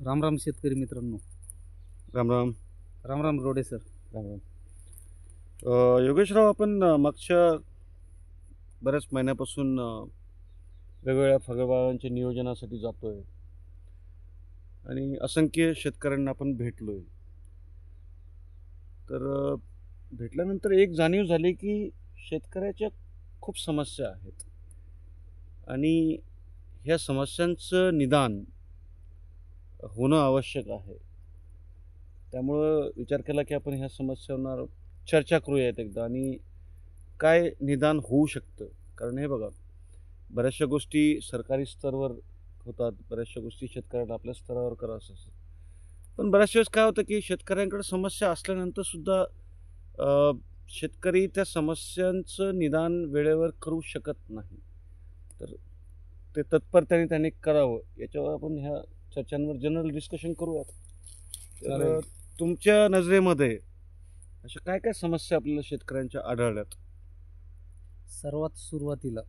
राम राम शेतकरी मित्रांनो. राम राम. राम राम रोडे सर. राम राम. योगेशराव, आपण मागच्या बऱ्याच महिन्यापासून वेगवेगळ्या फळबागांच्या नियोजनासाठी जातोय आणि असंख्य शेतकऱ्यांना आपण भेटलोय. तर भेटल्यानंतर एक जाणीव झाली की शेतकऱ्याच्या खूप समस्या आहेत आणि ह्या समस्यांचं निदान होणं आवश्यक आहे. त्यामुळं विचार केला की आपण ह्या समस्यांवर चर्चा करूयात एकदा आणि काय निदान होऊ शकतं. कारण हे बघा, बऱ्याचशा गोष्टी सरकारी स्तरावर होतात, बऱ्याचशा गोष्टी शेतकऱ्यांना आपल्या स्तरावर करायचं असतं. पण बऱ्याच वेळेस काय होतं की शेतकऱ्यांकडे समस्या असल्यानंतर सुद्धा शेतकरी त्या समस्यांचं निदान वेळेवर करू शकत नाही. तर ते तत्परतेने त्यांनी करावं, याच्यावर आपण ह्या चर्चांवर जनरल डिस्कशन करूयात. तर तुमच्या नजरेमध्ये अशा काय काय समस्या आपल्याला शेतकऱ्यांच्या आढळल्यात? सर्वात सुरुवातीला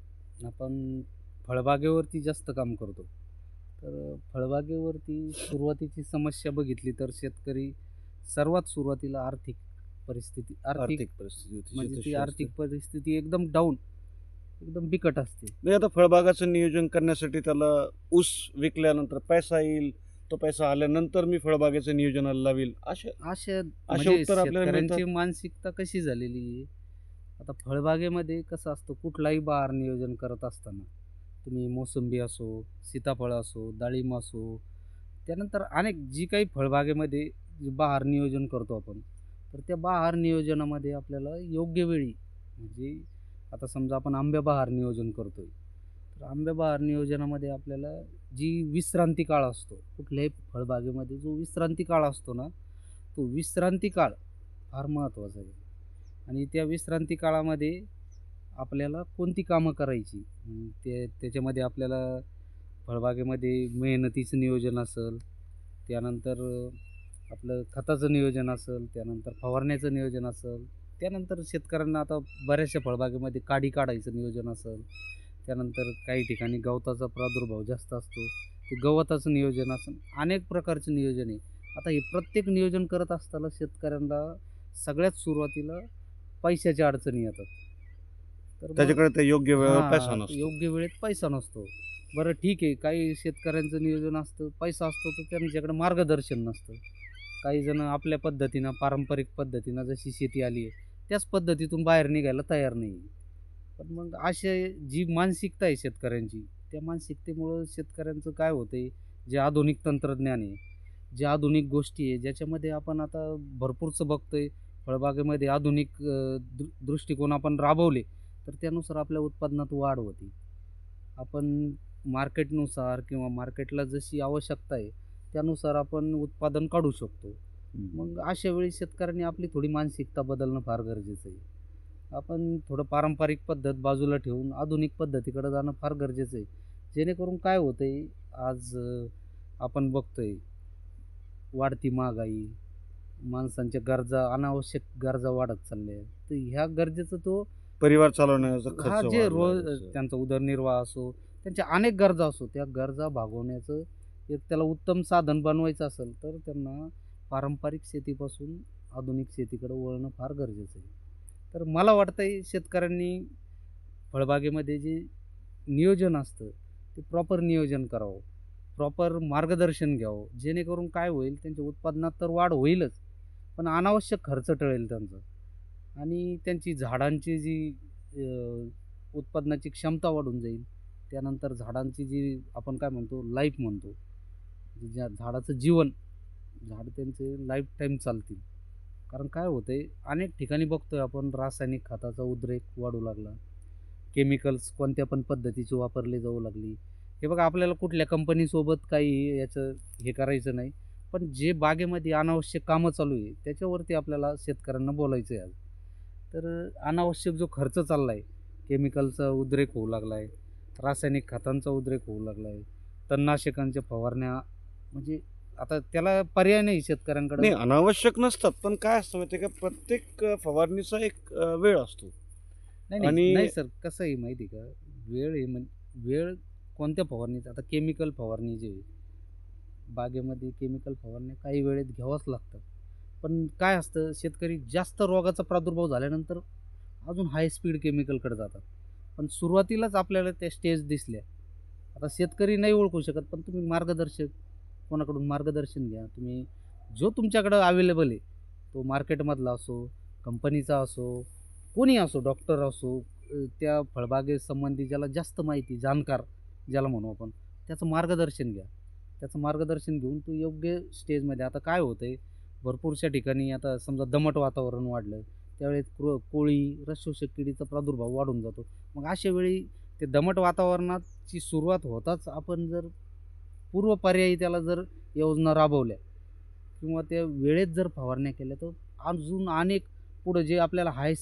आपण फळबागेवरती जास्त काम करतो. तर फळबागेवरती सुरुवातीची समस्या बघितली तर शेतकरी सर्वात सुरुवातीला आर्थिक परिस्थिती आर्थिक परिस्थिती होती म्हणजे ती तशी आर्थिक असते. परिस्थिती एकदम डाऊन, एकदम बिकट असते. नाही, आता फळबागाचं नियोजन करण्यासाठी त्याला ऊस विकल्यानंतर पैसा येईल, तो पैसा आल्यानंतर मी फळबागेचं नियोजनाला लावील, असे अशा असे म्हणजे उत्तर आपल्याला मिळतात. शेतकऱ्यांची मानसिकता कशी झालेली आहे. आता फळबागेमध्ये कसं असतं, कुठलाही बहार नियोजन करत असताना तुम्ही मोसंबी असो, सीताफळ असो, डाळिंब असो, त्यानंतर अनेक जी काही फळबागेमध्ये जे बहार नियोजन करतो आपण, तर त्या बहार नियोजनामध्ये आपल्याला योग्य वेळी म्हणजे आता समजा आपण आंबे बहार नियोजन करतोय, तर आंबे बहार नियोजनामध्ये आपल्याला जी विश्रांती काळ असतो, कुठल्याही फळबागेमध्ये जो विश्रांती काळ असतो ना, तो विश्रांती काळ फार महत्त्वाचा आहे. आणि त्या विश्रांती काळामध्ये आपल्याला कोणती कामं करायची, त्याच्यामध्ये आपल्याला फळबागेमध्ये मेहनतीचं नियोजन असेल, त्यानंतर आपलं खताचं नियोजन असेल, त्यानंतर फवारण्याचं नियोजन असेल, त्यानंतर शेतकऱ्यांना आता बऱ्याचशा फळबागेमध्ये काडी काढायचं नियोजन असेल, त्यानंतर काही ठिकाणी गवताचा प्रादुर्भाव जास्त असतो, ते गवताचं नियोजन असेल, अनेक प्रकारचं नियोजन आहे. आता हे प्रत्येक नियोजन करत असताना शेतकऱ्यांना सगळ्यात सुरुवातीला पैशाच्या अडचणी येतात. तर मग त्याच्याकडे ते योग्य वेळेवर पैसा हां, नसतो. योग्य वेळेत पैसा नसतो. बरं ठीक आहे, काही शेतकऱ्यांचं नियोजन असतं, पैसा असतो, तर त्यांच्याकडे मार्गदर्शन नसतं. काही जण आपल्या पद्धतीनं, पारंपरिक पद्धतीनं जशी शेती आली आहे, त्याच पद्धतीतून बाहेर निघायला तयार नाही. पण मग असे जी मानसिकता आहे शेतकऱ्यांची, त्या मानसिकतेमुळं शेतकऱ्यांचं काय होतंय, जे आधुनिक तंत्रज्ञान आहे, जे आधुनिक गोष्टी आहे, ज्याच्यामध्ये आपण आता भरपूरचं बघतोय, फळबागेमध्ये आधुनिक दृष्टिकोन आपण राबवले, तर त्यानुसार आपल्या उत्पादनात वाढ होते. आपण मार्केटनुसार किंवा मार्केटला जशी आवश्यकता आहे, त्यानुसार आपण उत्पादन काढू शकतो. मग अशा वेळी शेतकऱ्यांनी आपली थोडी मानसिकता बदलणं फार गरजेचं आहे. आपण थोडं पारंपरिक पद्धत बाजूला ठेवून आधुनिक पद्धतीकडे जाणं फार गरजेचं आहे. जेणेकरून काय होतंय, आज आपण बघतोय वाढती महागाई, माणसांच्या गरजा, अनावश्यक गरजा वाढत चालल्या आहेत. तर ह्या गरजेचं तो परिवार चालवण्याचा हा खर्च जे वाढलाय रोज जसं. त्यांचा उदरनिर्वाह असो, त्यांच्या अनेक गरजा असो, त्या गरजा भागवण्याचं एक त्याला उत्तम साधन बनवायचं असेल, तर त्यांना पारंपरिक शेतीपासून आधुनिक शेतीकडे वळणं फार गरजेचं आहे. तर मला वाटतंय शेतकऱ्यांनी फळबागेमध्ये जे नियोजन असतं, ते प्रॉपर नियोजन करावं. प्रॉपर मार्गदर्शन घ्यावं. जेणेकरून काय होईल, त्यांच्या उत्पादनात तर वाढ होईलच, पण अनावश्यक खर्च टळेल त्यांचा. आणि त्यांची झाडांची जी उत्पादनाची क्षमता वाढून जाईल. त्यानंतर झाडांची जी आपण काय म्हणतो लाईफ म्हणतो, ज्या झाडाचं जीवन, झाड त्यांचे लाईफटाईम चालतील. कारण काय होतंय, अनेक ठिकाणी बघतोय आपण रासायनिक खताचा उद्रेक वाढू लागला. केमिकल्स कोणत्या पण पद्धतीची वापरली जाऊ लागली. हे बघा, आपल्याला कुठल्या कंपनीसोबत काही याचं हे करायचं नाही. पण जे बागेमध्ये अनावश्यक कामं चालू आहे, त्याच्यावरती आपल्याला शेतकऱ्यांना बोलायचं आहे आज. तर अनावश्यक जो खर्च चालला आहे, केमिकलचा उद्रेक होऊ लागला आहे, रासायनिक खतांचा उद्रेक होऊ लागला आहे, तणनाशकांच्या फवारण्या, म्हणजे आता त्याला पर्याय नाही शेतकऱ्यांकडं. नाही, अनावश्यक नसतात, पण काय असतं माहिती आहे का, प्रत्येक फवारणीचा एक वेळ असतो. नाही, नाही, आणि नाही सर, कसं आहे माहिती आहे का, वेळ आहे वेळ कोणत्या फवारणीचा, आता केमिकल फवारणी जी आहे, बागेमध्ये केमिकल फवारण्या काही वेळेत घ्यावंच लागतं. पण काय असतं, शेतकरी जास्त रोगाचा प्रादुर्भाव झाल्यानंतर अजून हाय स्पीड केमिकलकडे जातात. पण सुरुवातीलाच आपल्याला त्या स्टेज दिसल्या. आता शेतकरी नाही ओळखू शकत, पण तुम्ही मार्गदर्शक कोणाकडून मार्गदर्शन घ्या. तुम्ही जो तुमच्याकडं अवेलेबल आहे, तो मार्केटमधला असो, कंपनीचा असो, कोणी असो, डॉक्टर असो, त्या फळबागेसंबंधी ज्याला जास्त माहिती, जाणकार ज्याला म्हणू आपण, त्याचं मार्गदर्शन घ्या. त्याचं मार्गदर्शन घेऊन तू योग्य स्टेजमध्ये आता काय होतंय, भरपूरशा ठिकाणी आता समजा दमट वातावरण वाढलं, त्यावेळेस कोळी, रसशोषक किडीचा प्रादुर्भाव वाढून जातो. मग अशा वेळी ते दमट वातावरणाची सुरुवात होताच आपण जर पूर्वपर्यायी त्याला जर योजना राबवल्या किंवा त्या वेळेत जर फवारण्या केल्या, तर अजून अनेक पुढं जे आपल्याला हाय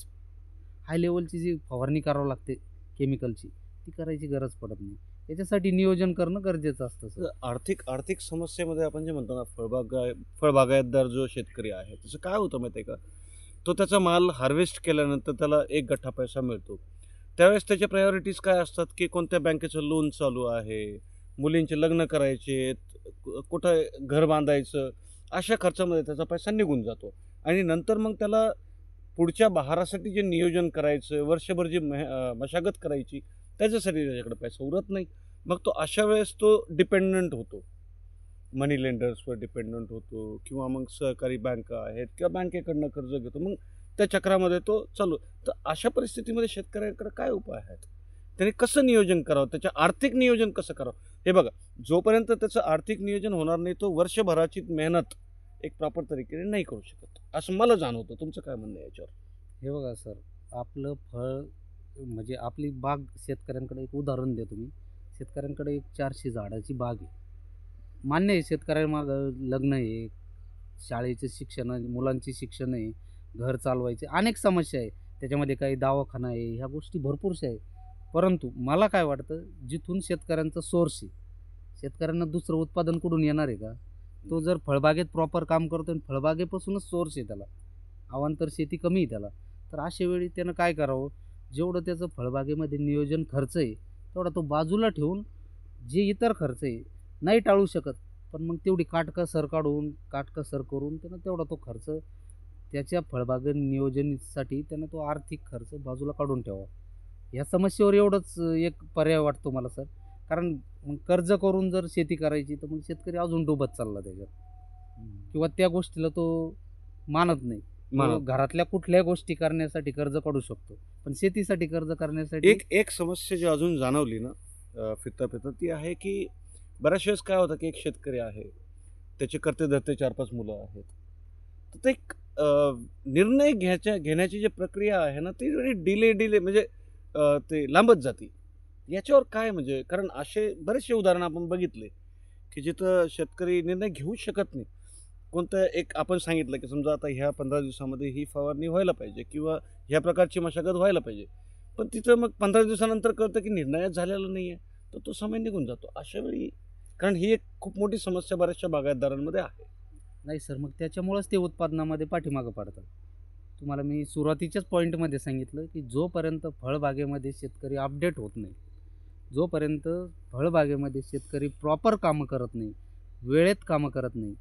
लेव्हलची जी फवारणी करावी लागते केमिकलची, ती करायची गरज पडत नाही. याच्यासाठी नियोजन करणं गरजेचं असतं तर सर. आर्थिक समस्येमध्ये आपण जे म्हणतो ना, फळबागायतदार जो शेतकरी आहे, त्याचं काय होतं माहिती आहे का? तो त्याचा माल हार्वेस्ट केल्यानंतर त्याला एक गठ्ठा पैसा मिळतो. त्यावेळेस त्याच्या प्रायोरिटीज काय असतात, की कोणत्या बँकेचं लोन चालू आहे, मुलींचे लग्न करायचे, कुठं घर बांधायचं, अशा खर्चामध्ये त्याचा पैसा निघून जातो. आणि नंतर मग त्याला पुढच्या बहारासाठी जे नियोजन करायचं, वर्षभर जी मशागत करायची, त्याच्यासाठी त्याच्याकडे पैसा उरत नाही. मग तो अशा वेळेस तो डिपेंडंट होतो. मनी लेंडर्सवर डिपेंडंट होतो किंवा मग सहकारी बँका आहेत किंवा बँकेकडनं कर्ज घेतो. मग त्या चक्रामध्ये तो चालू. तर अशा परिस्थितीमध्ये शेतकऱ्याकडे काय उपाय आहेत? त्याने कसं नियोजन करावं? त्याचं आर्थिक नियोजन कसं करावं? हे बघा, जोपर्यंत त्याचं आर्थिक नियोजन होणार नाही, तो वर्षभराची मेहनत एक प्रॉपर तरीकेने नाही करू शकत, असं मला जाणवतं. तुमचं काय म्हणणं आहे याच्यावर? हे बघा सर, आपलं फळ म्हणजे आपली बाग शेतकऱ्यांकडे एक उदाहरण देतो मी. शेतकऱ्यांकडे एक 400 झाडाची बाग आहे. मान्य आहे शेतकऱ्यांमागं लग्न आहे, शाळेचे शिक्षण आहे, मुलांची शिक्षण आहे, घर चालवायचे अनेक समस्या आहे. त्याच्यामध्ये काही दवाखाना आहे, ह्या गोष्टी भरपूरशा आहे. परंतु मला काय वाटतं, जिथून शेतकऱ्यांचा सोर्स आहे, शेतकऱ्यांना दुसरं उत्पादन कुठून येणार आहे का? तो जर फळबागेत प्रॉपर काम करतो आणि फळबागेपासूनच सोर्स आहे त्याला, अवांतर शेती कमी आहे त्याला, तर अशा वेळी त्यानं काय करावं, जेवढं त्याचं फळबागेमध्ये नियोजन खर्च आहे, तेवढा तो बाजूला ठेवून जे इतर खर्च आहे, नाही टाळू शकत, पण मग तेवढी काटकसर करून त्यानं तेवढा तो खर्च त्याच्या फळबाग नियोजनासाठी त्यानं तो आर्थिक खर्च बाजूला काढून ठेवावा. या समस्येवर एवढंच एक पर्याय वाटतो मला सर. कारण मग कर्ज करून जर शेती करायची, तर मग शेतकरी अजून डुबत चालला त्याच्यात किंवा त्या गोष्टीला तो मानत नाही. तो मानत घरातल्या कुठल्याही गोष्टी करण्यासाठी कर्ज काढू शकतो, पण शेतीसाठी कर्ज करण्यासाठी एक एक समस्या जी अजून जाणवली ना, फिरता ती आहे की बऱ्याच वेळेस काय होतं की एक शेतकरी आहे, त्याचे करते धरते 4-5 मुलं आहेत. तर ते एक निर्णय घेण्याची जी प्रक्रिया आहे ना, ती थोडी डिले म्हणजे ते लांबत जाते. याच्यावर काय म्हणजे, कारण असे बरेचसे उदाहरण आपण बघितले की जिथं शेतकरी निर्णय घेऊ शकत नाही. कोणतं एक आपण सांगितलं की समजा आता ह्या 15 दिवसामध्ये ही फवारणी व्हायला पाहिजे किंवा ह्या प्रकारची मशागत व्हायला पाहिजे. पण तिथं मग 15 दिवसानंतर कळतं की निर्णयच झालेला नाही आहे. तर तो समय निघून जातो. अशा वेळी, कारण ही एक खूप मोठी समस्या बऱ्याचशा बागायतदारांमध्ये आहे. नाही सर, मग त्याच्यामुळंच ते उत्पादनामध्ये पाठीमागं पडतात. तुम्हाला मी सुरुवातीच्याच पॉईंटमध्ये सांगितलं, की जोपर्यंत फळबागेमध्ये शेतकरी अपडेट होत नाही, जोपर्यंत फळबागेमध्ये शेतकरी प्रॉपर कामं करत नाही, वेळेत कामं करत नाही,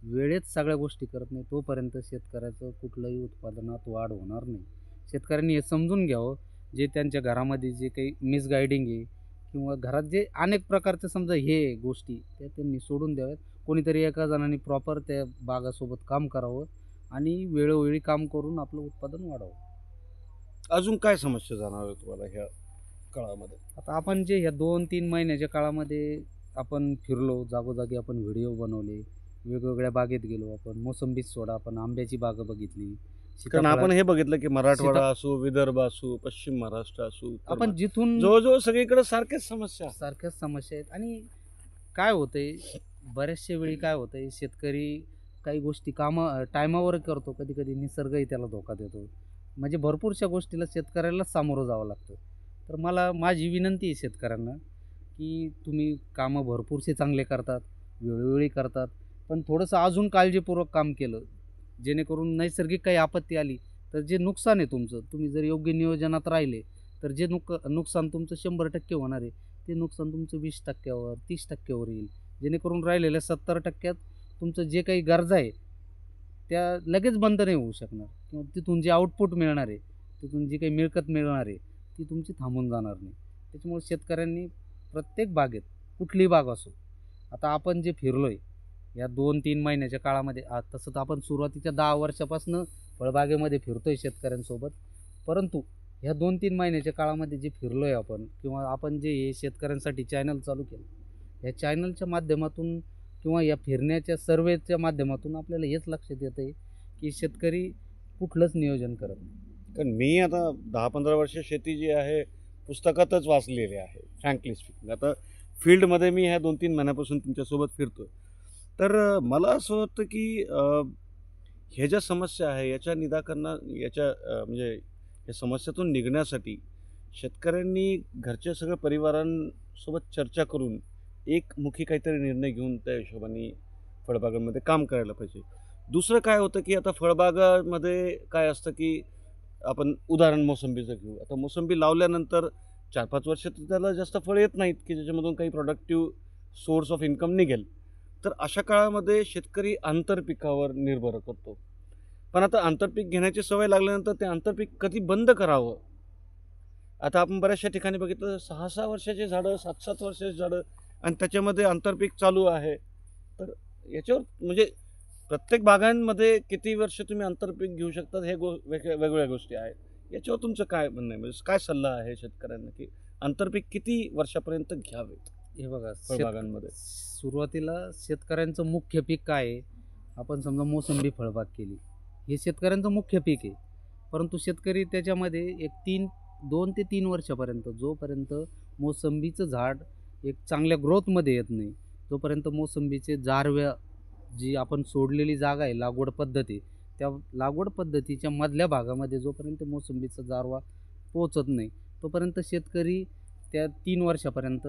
वेळेत सगळ्या गोष्टी करत नाही, तोपर्यंत शेतकऱ्याचं कुठलंही उत्पादनात वाढ होणार नाही. शेतकऱ्यांनी हे समजून घ्यावं, जे त्यांच्या घरामध्ये जे काही मिसगायडिंग आहे किंवा घरात जे अनेक प्रकारचे समजा हे आहे गोष्टी, त्या त्यांनी सोडून द्याव्यात. कोणीतरी एका जणांनी प्रॉपर त्या बागासोबत काम करावं आणि वेळोवेळी काम करून आपलं उत्पादन वाढावं. अजून काय समस्या जाणवल्या तुम्हाला ह्या काळामध्ये? आता आपण जे ह्या 2-3 महिन्याच्या काळामध्ये आपण फिरलो, जागोजागी आपण व्हिडिओ बनवले, वेगवेगळ्या बागेत गेलो आपण, मोसंबीच सोडा, आपण आंब्याची बागं बघितली, कारण आपण हे बघितलं की मराठवाडा सीता असो, विदर्भ असो, पश्चिम महाराष्ट्र असो, उत्तर आपण जिथून जवळजवळ सगळीकडे सारख्याच समस्या आहेत. सारख्याच समस्या आहेत. आणि काय होतंय, बऱ्याचशा वेळी काय होतंय, शेतकरी काही गोष्टी कामं टायमावर करतो, कधी-कधी निसर्गही त्याला धोका देतो. म्हणजे भरपूरशा गोष्टीला शेतकऱ्यालाच सामोरं जावं लागतं. तर माझी विनंती आहे शेतकऱ्यांना, की तुम्ही कामं भरपूरसे चांगले करतात, वेळोवेळी करतात, पण थोडंसं अजून काळजीपूर्वक काम केलं, जेणेकरून नैसर्गिक काही आपत्ती आली, तर जे नुकसान आहे तुमचं, तुम्ही जर योग्य नियोजनात राहिले, तर जे नुकसान तुमचं 100% होणार आहे, ते नुकसान तुमचं 20% 30% येईल. जेणेकरून राहिलेल्या 70% तुमचं जे काही गरजा आहे त्या लगेच बंद नाही होऊ शकणार किंवा तिथून जे आउटपुट मिळणार आहे, तिथून जी काही मिळकत मिळणार आहे ती तुमची थांबून जाणार नाही. त्याच्यामुळे शेतकऱ्यांनी प्रत्येक बागेत, कुठलीही बाग असो, आता आपण जे फिरलोय या 2-3 महिन्याच्या काळामध्ये, तसं तर आपण सुरुवातीच्या 10 वर्षापासून फळबागेमध्ये फिरतोय शेतकऱ्यांसोबत, परंतु ह्या 2-3 महिन्याच्या काळामध्ये जे फिरलोय आपण किंवा आपण जे हे शेतकऱ्यांसाठी चॅनल चालू केलं, या चॅनलच्या माध्यमातून किंवा या फिरण्याच्या सर्वेच्या माध्यमातून आपल्याला हेच लक्षात येतं आहे की शेतकरी कुठलंच नियोजन करत नाही. कारण मी आता 10-15 वर्ष शेती जी आहे पुस्तकातच वाचलेली आहे, फ्रँकली स्पीकिंग. आता फील्डमध्ये मी ह्या 2-3 महिन्यापासून तुमच्यासोबत फिरतो. तर मला असं वाटतं की ह्या ज्या समस्या आहे याच्या म्हणजे या समस्यातून निघण्यासाठी शेतकऱ्यांनी घरच्या सगळ्या परिवारांसोबत चर्चा करून एकमुखी काहीतरी निर्णय घेऊन त्या हिशोबाने फळबागांमध्ये काम करायला पाहिजे. दुसरं काय होतं की आता फळबागामध्ये काय असतं की आपण उदाहरण मोसंबीचं घेऊ. आता मोसंबी लावल्यानंतर 4-5 वर्ष तर त्याला जास्त फळ येत नाहीत की ज्याच्यामधून काही प्रोडक्टिव्ह सोर्स ऑफ इन्कम निघेल. तर अशा काळामध्ये शेतकरी आंतरपिकावर निर्भर करतो. पण आता आंतरपीक घेण्याची सवय लागल्यानंतर ते आंतरपीक कधी बंद करावं? आता आपण बऱ्याचशा ठिकाणी बघितलं 6-6 वर्षाची झाडं, 7-7 वर्षाची झाडं आणि त्याच्यामध्ये आंतरपीक चालू आहे. तर याच्यावर म्हणजे प्रत्येक बागांमध्ये किती वर्ष तुम्ही आंतरपीक घेऊ शकतात हे वेगवेगळ्या गोष्टी आहेत. याच्यावर तुमचं काय म्हणणं आहे? म्हणजे काय सल्ला आहे शेतकऱ्यांना की आंतरपीक किती वर्षापर्यंत घ्यावेत हे बघा, फळबागांमध्ये? सुरुवातीला शेतकऱ्यांचं मुख्य पीक काय आहे? आपण समजा मोसंबी फळबाग केली, हे शेतकऱ्यांचं मुख्य पीक आहे. परंतु शेतकरी त्याच्यामध्ये एक 2 ते 3 वर्षापर्यंत, जोपर्यंत मोसंबीचं झाड एक चांगल्या ग्रोथमध्ये येत नाही, जोपर्यंत मोसंबीचे जारव्या, जी आपण सोडलेली जागा आहे लागवड पद्धती, त्या लागवड पद्धतीच्या मधल्या भागामध्ये जोपर्यंत मोसंबीचा जारवा पोहोचत नाही, तोपर्यंत शेतकरी त्या 3 वर्षापर्यंत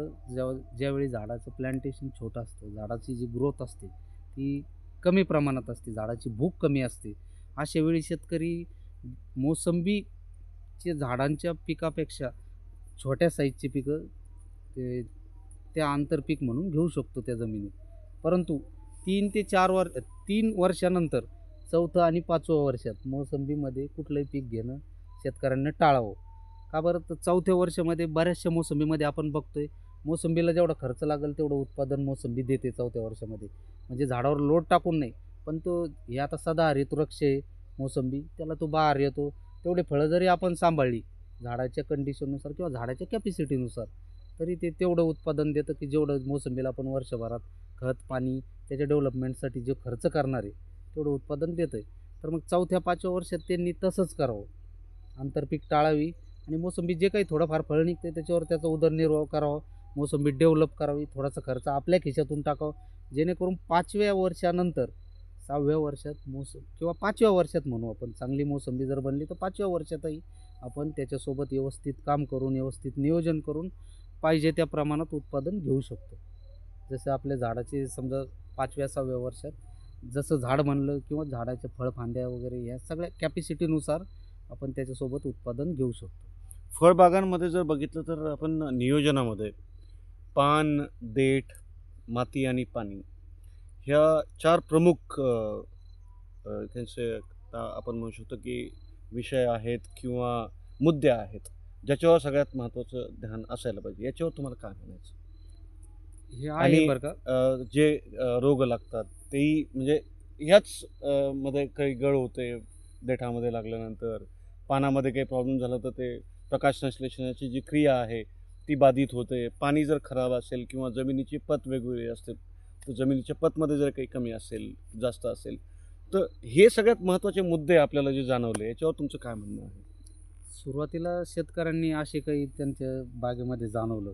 ज्यावेळी झाडाचं प्लांटेशन छोटं असतं, झाडाची जी ग्रोथ असते ती कमी प्रमाणात असते, झाडाची भूक कमी असते, अशावेळी शेतकरी मोसंबीच्या झाडांच्या पिकापेक्षा छोट्या साईजची पिकं ते त्या आंतरपीक म्हणून घेऊ शकतो त्या जमिनीत. परंतु 3 वर्षानंतर 4थं आणि 5व्या वर्षात मोसंबीमध्ये कुठलंही पीक घेणं शेतकऱ्यांना टाळावं. का बरं? तर 4थ्या वर्षामध्ये बऱ्याचशा मोसंबीमध्ये आपण बघतोय, मोसंबीला जेवढा खर्च लागेल तेवढं उत्पादन मोसंबी देते 4थ्या वर्षामध्ये. म्हणजे झाडावर लोड टाकून नाही, पण तो हे आता सदाहरित वृक्ष आहे मोसंबी, त्याला तो बहार येतो. तेवढे फळं जरी आपण सांभाळली झाडाच्या कंडिशननुसार किंवा झाडाच्या कॅपॅसिटीनुसार, तरी ते तेवढं उत्पादन देतं की जेवढं मोसंबीला आपण वर्षभरात खत, पाणी, त्याच्या डेव्हलपमेंटसाठी जे खर्च करणार आहे तेवढं उत्पादन देतं आहे. तर मग 4थ्या-5व्या वर्षात त्यांनी तसंच करावं, आंतरपीक टाळावी आणि मोसंबी जे काही थोडंफार फळ निघते त्याच्यावर त्याचा उदरनिर्वाह करावा, मोसंबी डेव्हलप करावी, थोडासा खर्च आपल्या खिशातून टाकावा, जेणेकरून 5व्या वर्षानंतर 6व्या वर्षात किंवा 5व्या वर्षात म्हणू आपण, चांगली मोसंबी जर बनली तर 5व्या वर्षातही आपण त्याच्यासोबत व्यवस्थित काम करून, व्यवस्थित नियोजन करून पाहिजे त्या प्रमाणात उत्पादन घेऊ शकतो. जसं आपल्या झाडाचे समजा 5व्या-6व्या वर्षात जसं झाड बनलं किंवा झाडाच्या फळफांद्या वगैरे या सगळ्या कॅपॅसिटीनुसार आपण त्याच्यासोबत उत्पादन घेऊ शकतो. फळबागांमध्ये जर बघितलं तर आपण नियोजनामध्ये पान, देठ, माती आणि पाणी ह्या 4 प्रमुख त्यांचे आपण म्हणू शकतो की विषय आहेत किंवा मुद्दे आहेत, ज्याच्यावर सगळ्यात महत्त्वाचं ध्यान असायला पाहिजे. याच्यावर तुम्हाला काय म्हणायचं? हे आहे बरं का. जे रोग लागतात तेही म्हणजे ह्याच मध्ये काही गळ होते देठामध्ये लागल्यानंतर, पानामध्ये काही प्रॉब्लेम झाला तर ते प्रकाश संश्लेषणाची जी क्रिया आहे ती बाधित होते. पाणी जर खराब असेल किंवा जमिनीची पत वेगवेगळी असते, तर जमिनीच्या पतमध्ये जर काही कमी असेल, जास्त असेल, तर हे सगळ्यात महत्त्वाचे मुद्दे आपल्याला जे जाणवले, याच्यावर तुमचं काय म्हणणं आहे? सुरुवातीला शेतकऱ्यांनी असे काही त्यांच्या बागेमध्ये जाणवलं,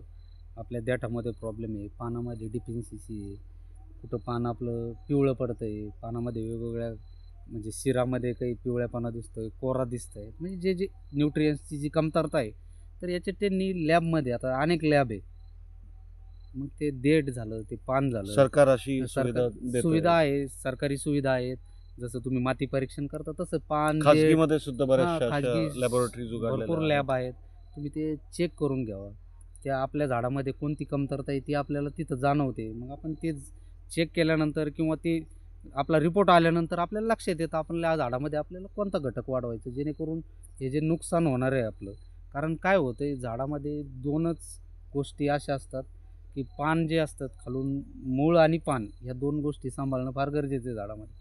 आपल्या देठामध्ये प्रॉब्लेम आहे, पानामध्ये डिफिन्सिसी आहे, कुठं पान आपलं पिवळं पडतं आहे, पानामध्ये वेगवेगळ्या म्हणजे शिरामध्ये काही पिवळ्यापणा दिसतो आहे, कोरा दिसतं आहे, म्हणजे जे न्यूट्रियन्सची जी कमतरता आहे, तर याचे त्यांनी लॅबमध्ये, आता अनेक लॅब आहे, मग ते देठ झालं, ते पान झालं, सरकार अशी सुविधा आहे, सरकारी सुविधा आहेत. जसं तुम्ही माती परीक्षण करता तसं पान, खाजगीमध्ये सुद्धा बऱ्याचशा खाजगी लॅबोरेटरीज भरपूर लॅब आहेत, तुम्ही ते चेक करून घ्यावा. त्या आपल्या झाडामध्ये कोणती कमतरता आहे ती आपल्याला तिथं जाणवते. मग आपण ते चेक केल्यानंतर किंवा ते आपला रिपोर्ट आल्यानंतर आपल्याला लक्षात येतं आपल्या झाडामध्ये आपल्याला कोणता घटक वाढवायचा, जेणेकरून हे जे नुकसान होणार आहे आपलं. कारण काय होतं आहे झाडामध्ये 2च गोष्टी अशा असतात, की पान जे असतात खालून मूळ आणि पान ह्या 2 गोष्टी सांभाळणं फार गरजेचं आहे झाडामध्ये.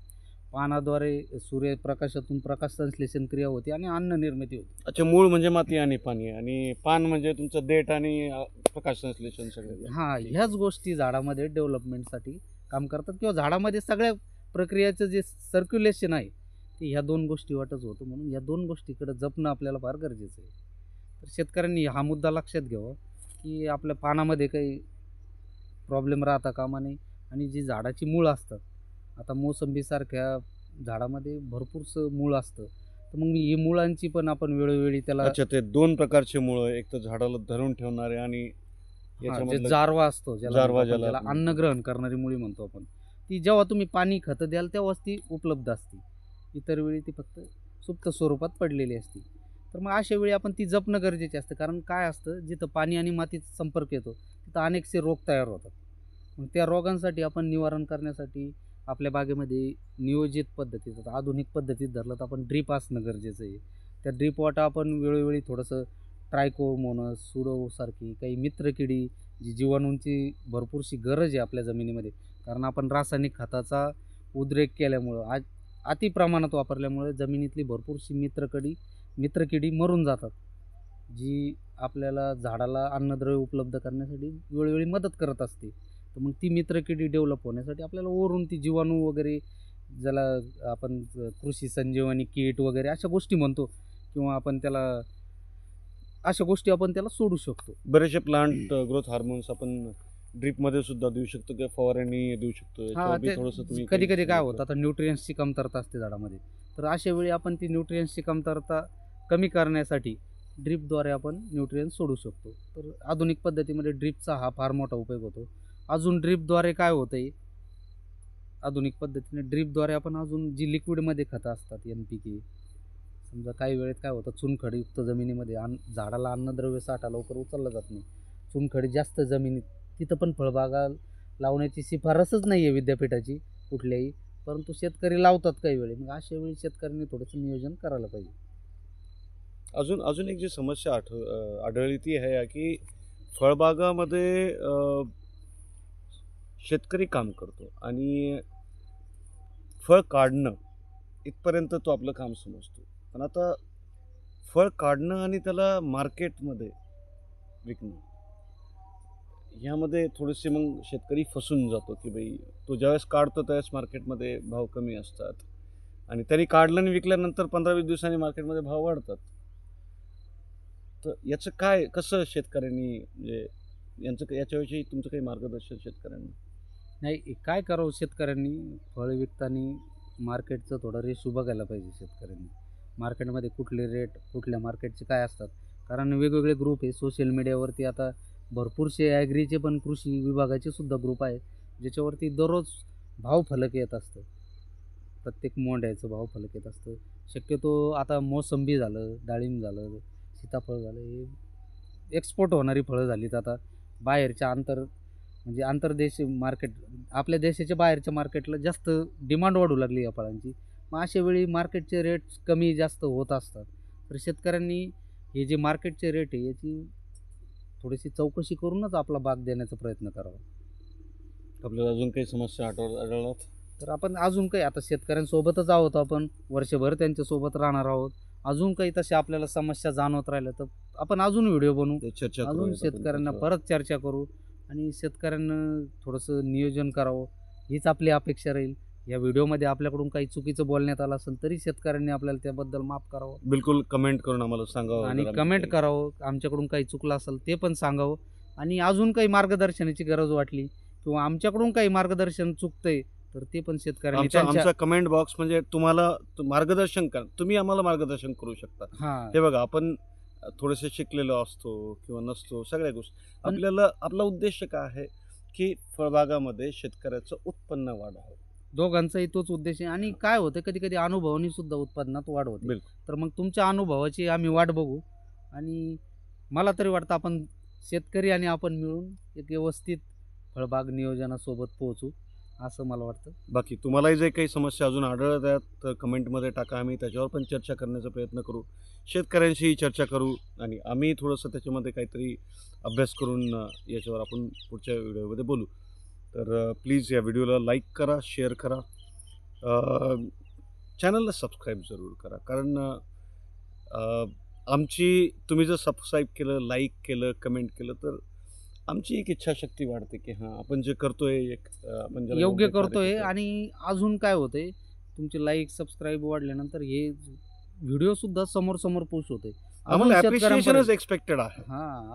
पानाद्वारे सूर्यप्रकाशातून प्रकाश संश्लेषण क्रिया होते आणि अन्न निर्मिती होते. अच्छा, मूळ म्हणजे माती आणि पाणी, आणि पान म्हणजे तुमचं देठ आणि प्रकाश संश्लेषण सगळे. हां, ह्याच गोष्टी झाडामध्ये डेव्हलपमेंटसाठी काम करतात किंवा झाडामध्ये सगळ्या प्रक्रियेचं जे सर्क्युलेशन आहे ते ह्या 2 गोष्टी वाटच होतं. म्हणून या 2 गोष्टीकडे जपणं आपल्याला फार गरजेचं आहे. तर शेतकऱ्यांनी हा मुद्दा लक्षात घ्यावा, की आपल्या पानामध्ये काही प्रॉब्लेम राहता कामा नये आणि जी झाडाची मुळं असतात, आता मोसंबीसारख्या झाडामध्ये भरपूरसं मूळ असतं. तर मग ही मुळांची पण आपण वेळोवेळी त्याला अच्छा, ते 2 प्रकारचे मुळं, एक तर झाडाला धरून ठेवणारे आणि जे याच्यामधलं जारवा असतो ज्याला जारवा, म्हणतो आपण, ज्याला ज्याला अन्न ग्रहण करणारी मुळी म्हणतो आपण, ती जेव्हा तुम्ही पाणी खतं द्याल तेव्हाच ती उपलब्ध असते. इतर वेळी ती फक्त सुप्त स्वरूपात पडलेली असते. तर मग अशा वेळी आपण ती जपणं गरजेचे असतं. कारण काय असतं, जिथं पाणी आणि मातीचा संपर्क येतो तिथं अनेकसे रोग तयार होतात. मग त्या रोगांसाठी आपण निवारण करण्यासाठी आपल्या बागेमध्ये नियोजित पद्धतीत, आता आधुनिक पद्धतीत धरलं तर आपण ड्रीप असणं गरजेचं आहे. त्या ड्रीप वाटा आपण वेळोवेळी थोडंसं ट्रायकोमोनस, सुडोसारखी काही मित्रकिडी, जी जीवाणूंची भरपूरशी गरज आहे आपल्या जमिनीमध्ये. कारण आपण रासायनिक खताचा उद्रेक केल्यामुळं, अति प्रमाणात वापरल्यामुळे जमिनीतली भरपूरशी मित्रकिडी मरून जातात, जी आपल्याला झाडाला अन्नद्रव्य उपलब्ध करण्यासाठी वेळोवेळी मदत करत असते. तर मग ती मित्रकिडी डेव्हलप होण्यासाठी आपल्याला वरून ती जीवाणू वगैरे, ज्याला आपण कृषी संजीवनी किट वगैरे अशा गोष्टी म्हणतो, किंवा आपण त्याला अशा गोष्टी आपण त्याला सोडू शकतो. बरेचसे प्लांट ग्रोथ हार्मोन्स आपण ड्रीपमध्ये सुद्धा देऊ शकतो किंवा फवारणी देऊ शकतो. हां, याच्यावर बी ते थोडंसं तुम्ही कधी काही कधी काय होतं, सांगितलं. आता न्यूट्रियन्सची कमतरता असते झाडामध्ये. तर अशा वेळी आपण ती न्यूट्रियन्सची कमतरता कमी करण्यासाठी ड्रीपद्वारे आपण न्यूट्रियन्स सोडू शकतो. तर आधुनिक पद्धतीमध्ये ड्रीपचा हा फार मोठा उपयोग होतो. अजून ड्रीपद्वारे काय होतंय, आधुनिक पद्धतीने ड्रीपद्वारे आपण अजून जी लिक्विडमध्ये खतं असतात NPK, समजा काही वेळेत काय होतं, चुनखडीयुक्त जमिनीमध्ये झाडाला अन्नद्रव्य साठा लवकर उचलला जात नाही. चुनखडी जास्त जमिनीत, तिथं पण फळबागा लावण्याची शिफारसच नाही आहे विद्यापीठाची कुठल्याही, परंतु शेतकरी लावतात काही वेळी. मग अशा वेळी शेतकऱ्यांनी थोडंसं नियोजन करायला पाहिजे. अजून अजून एक जी समस्या आढळली ती आहे की फळबागामध्ये शेतकरी काम करतो आणि फळ काढणं इथपर्यंत तो आपलं काम समजतो. पण आता फळ काढणं आणि त्याला मार्केटमध्ये विकणं, ह्यामध्ये थोडेसे मग शेतकरी फसून जातो की बाई, तो ज्यावेळेस काढतो त्यावेळेस मार्केटमध्ये भाव कमी असतात आणि त्यांनी काढलं आणि विकल्यानंतर 15-20 दिवसांनी मार्केटमध्ये भाव वाढतात. तर याचं काय, कसं शेतकऱ्यांनी, म्हणजे याच्याविषयी तुमचं काही मार्गदर्शन शेतकऱ्यांना? नाही, काय करावं शेतकऱ्यांनी, फळ विकताना मार्केटचं थोडं रेशो बघायला पाहिजे शेतकऱ्यांनी. मार्केटमध्ये कुठले रेट, कुठल्या मार्केटचे काय असतात. कारण वेगवेगळे ग्रुप आहे सोशल मीडियावरती. आता भरपूरसे ॲग्रीचे पण कृषी विभागाचे सुद्धा ग्रुप आहेत, ज्याच्यावरती दररोज भावफलक येत असतं. प्रत्येक मोंड्याचं भावफलक येत असतं. शक्यतो आता मोसंबी झालं, डाळिंब झालं, सीताफळ झालं, हे एक्सपोर्ट होणारी फळं झालीत आता. बाहेरच्या म्हणजे आंतरदेशीय मार्केट, आपल्या देशाच्या बाहेरच्या मार्केटला जास्त डिमांड वाढू लागली या फळांची. मग अशा वेळी मार्केटचे रेट्स कमी जास्त होत असतात. तर शेतकऱ्यांनी हे जे मार्केटचे रेट आहे याची थोडीशी चौकशी करूनच आपला बाग देण्याचा प्रयत्न करावा. आपल्याला अजून काही समस्या आढळतात? तर आपण अजून काही, आता शेतकऱ्यांसोबतच आहोत आपण, वर्षभर त्यांच्यासोबत राहणार आहोत. अजून काही तशा आपल्याला समस्या जाणवत राहिल्या तर आपण अजून व्हिडिओ बनवू, चर्चा अजून करूयात आपण शेतकऱ्यांना त्याच्यावर. परत चर्चा करू आणि शेतकऱ्यांना थोडंसं नियोजन करावं, हीच आपली अपेक्षा राहील. या व्हिडिओमध्ये आपल्याकडून काही चुकीचं बोलण्यात आलं असेल तरी शेतकऱ्यांनी आपल्याला त्याबद्दल माफ करावं बिलकुल कमेंट करून आम्हाला सांगावं आणि जर आमची कमेंट काही- करावं. आमच्याकडून काही चुकलं असेल ते पण सांगावं. आणि अजून काही मार्गदर्शनाची गरज वाटली किंवा आमच्याकडून काही मार्गदर्शन चुकतंय तर ते पण शेतकऱ्यांनी आमचा कमेंट बॉक्स म्हणजे तुम्हाला मार्गदर्शन करा, तुम्ही आम्हाला मार्गदर्शन करू शकता. हां, हे बघा, आपण थोडेसे शिकलेलो असतो किंवा नसतो, सगळ्या गोष्टी. आपल्याला आपला उद्देश काय आहे की फळबागामध्ये शेतकऱ्याचं उत्पन्न वाढावं. दोघांचाही तोच उद्देश आहे. आणि काय होतं, कधी कधी अनुभवाने सुद्धा उत्पादनात वाढ होते. बिलकुल. तर मग तुमच्या अनुभवाची आम्ही वाट बघू. आणि मला तरी वाटतं आपण शेतकरी आणि आपण मिळून एक व्यवस्थित फळबाग नियोजनासोबत पोहोचू असं मला वाटतं. बाकी तुम्हालाही जे काही समस्या अजून आढळत आहेत तर कमेंटमध्ये टाका, आम्ही त्याच्यावर पण चर्चा करण्याचा प्रयत्न करू, शेतकऱ्यांशीही चर्चा करू आणि आम्ही थोडंसं त्याच्यामध्ये काहीतरी अभ्यास करून याच्यावर आपण पुढच्या व्हिडिओमध्ये बोलू. तर प्लीज या व्हिडिओला लाईक करा, शेअर करा, चॅनलला सबस्क्राईब जरूर करा, कारण आमची तुम्ही जर सबस्क्राईब केलं, लाईक केलं, कमेंट केलं तर आमची एक इच्छाशक्ती वाढते की हां आपण जे करतोय एक आपण ज्याला योग्य योग्य कार्य करतोय करतोय. आणि अजून काय होतंय, तुमचे लाईक सबस्क्राईब वाढल्यानंतर हे व्हिडिओ सुद्धा समोर पुश होते. आम्हाला ॲप्रिशिएशनच एक्सपेक्टेड आहे.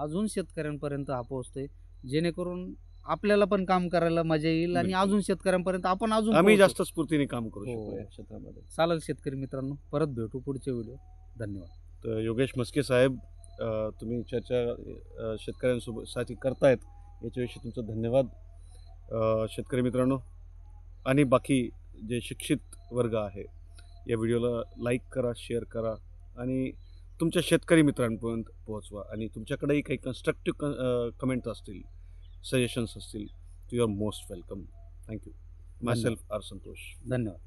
अजून शेतकऱ्यांपर्यंत हा पोहोचतोय, जेणेकरून आपल्याला पण काम करायला मजा येईल आणि बिलकुल. अजून शेतकऱ्यांपर्यंत आपण अजून आम्ही पोहोचू. जास्त स्फूर्तीने काम करू हो. शकतो या क्षेत्रामध्ये. चालेल शेतकरी मित्रांनो, परत भेटू पुढचे व्हिडिओ. धन्यवाद. तर योगेश म्हस्के साहेब, तुम्ही चर्चा शेतकऱ्यांसोबत साठी करतायत याच्याविषयी तुमचं धन्यवाद. शेतकरी मित्रांनो आणि बाकी जे शिक्षित वर्ग आहे या व्हिडिओला लाईक करा, शेअर करा आणि तुमच्या शेतकरी मित्रांपर्यंत पोहोचवा आणि तुमच्याकडेही काही कन्स्ट्रक्टिव्ह कमेंट्स असतील, सजेशन्स असतील, you are most welcome. Thank you. Myself R Santosh. धन्यवाद.